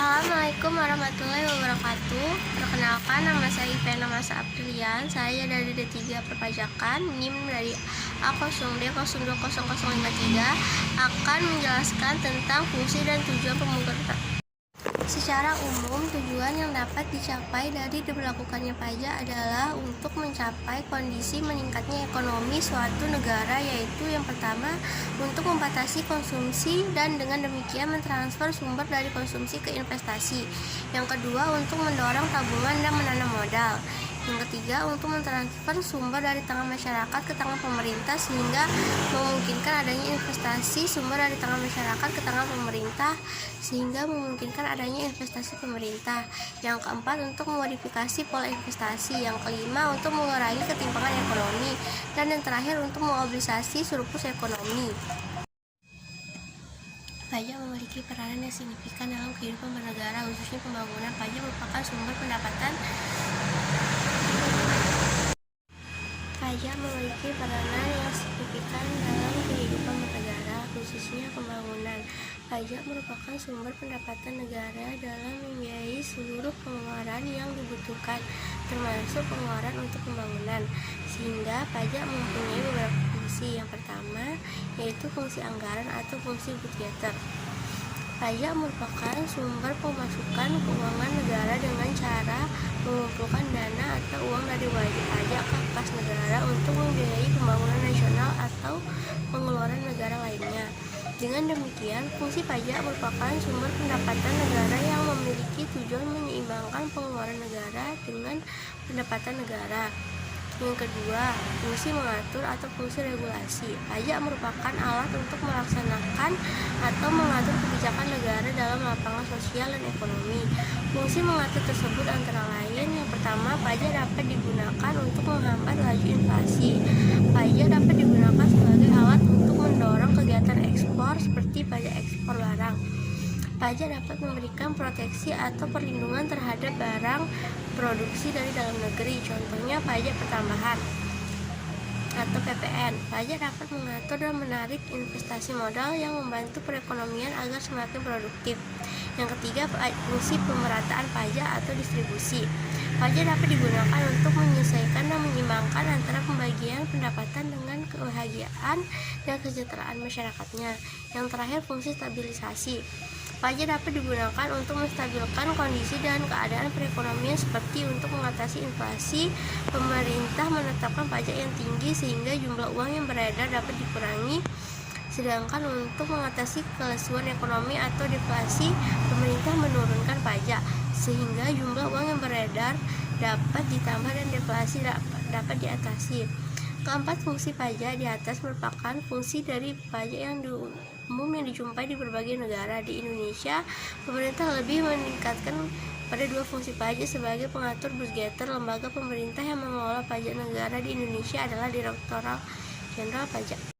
Assalamualaikum warahmatullahi wabarakatuh. Perkenalkan, nama saya Ivana Masa Aprilian. Saya dari D3 Perpajakan, NIM dari A0D020053 akan menjelaskan tentang fungsi dan tujuan pemungutan. Secara umum, tujuan yang dapat dicapai dari diberlakukannya pajak adalah untuk mencapai kondisi meningkatnya ekonomi suatu negara, yaitu yang pertama, untuk membatasi konsumsi dan dengan demikian mentransfer sumber dari konsumsi ke investasi. Yang kedua, untuk mendorong tabungan dan menanam modal. Yang ketiga, untuk mentransfer sumber dari tangan masyarakat ke tangan pemerintah sehingga memungkinkan adanya investasi sumber dari tangan masyarakat ke tangan pemerintah sehingga memungkinkan adanya investasi pemerintah. Yang keempat, untuk memodifikasi pola investasi. Yang kelima, untuk mengurangi ketimpangan ekonomi. Dan yang terakhir, untuk memobilisasi surplus ekonomi. Pajak memiliki peranan yang signifikan dalam kehidupan bernegara, khususnya pembangunan. Pajak merupakan sumber pendapatan. Pajak memiliki peranan yang signifikan dalam kehidupan bernegara, khususnya pembangunan. Pajak merupakan sumber pendapatan negara dalam membiayai seluruh pengeluaran yang dibutuhkan, termasuk pengeluaran untuk pembangunan. Sehingga pajak mempunyai beberapa fungsi. Yang pertama, yaitu fungsi anggaran atau fungsi budgeter. Pajak merupakan sumber pemasukan keuangan negara dengan cara mengumpulkan dana atau uang dari wajib pajak ke kas negara untuk membiayai pembangunan nasional atau pengeluaran negara lainnya. Dengan demikian, fungsi pajak merupakan sumber pendapatan negara yang memiliki tujuan menyeimbangkan pengeluaran negara dengan pendapatan negara. Yang kedua, fungsi mengatur atau fungsi regulasi. Pajak merupakan alat untuk melaksanakan atau mengatur kebijakan negara dalam lapangan sosial dan ekonomi. Fungsi mengatur tersebut antara lain, yang pertama, pajak dapat digunakan untuk menghambat laju inflasi. Pajak dapat digunakan sebagai alat untuk mendorong kegiatan ekspor seperti pajak ekspor barang. Pajak dapat memberikan proteksi atau perlindungan terhadap barang produksi dari dalam negeri, contohnya pajak pertambahan atau PPN. Pajak dapat mengatur dan menarik investasi modal yang membantu perekonomian agar semakin produktif. Yang ketiga, fungsi pemerataan pajak atau distribusi. Pajak dapat digunakan untuk menyelesaikan dan menyimbangkan antara pembagian pendapatan dengan kebahagiaan dan kesejahteraan masyarakatnya. Yang terakhir, fungsi stabilisasi. Pajak dapat digunakan untuk menstabilkan kondisi dan keadaan perekonomian seperti untuk mengatasi inflasi. Pemerintah menetapkan pajak yang tinggi sehingga jumlah uang yang beredar dapat dikurangi. Sedangkan untuk mengatasi kelesuan ekonomi atau deflasi, pemerintah menurunkan pajak sehingga jumlah uang yang beredar dapat ditambah dan deflasi dapat diatasi. Keempat, fungsi pajak di atas merupakan fungsi dari pajak yang umum yang dijumpai di berbagai negara. Di Indonesia, pemerintah lebih meningkatkan pada dua fungsi pajak sebagai pengatur budgeter. Lembaga pemerintah yang mengelola pajak negara di Indonesia adalah Direktorat Jenderal Pajak.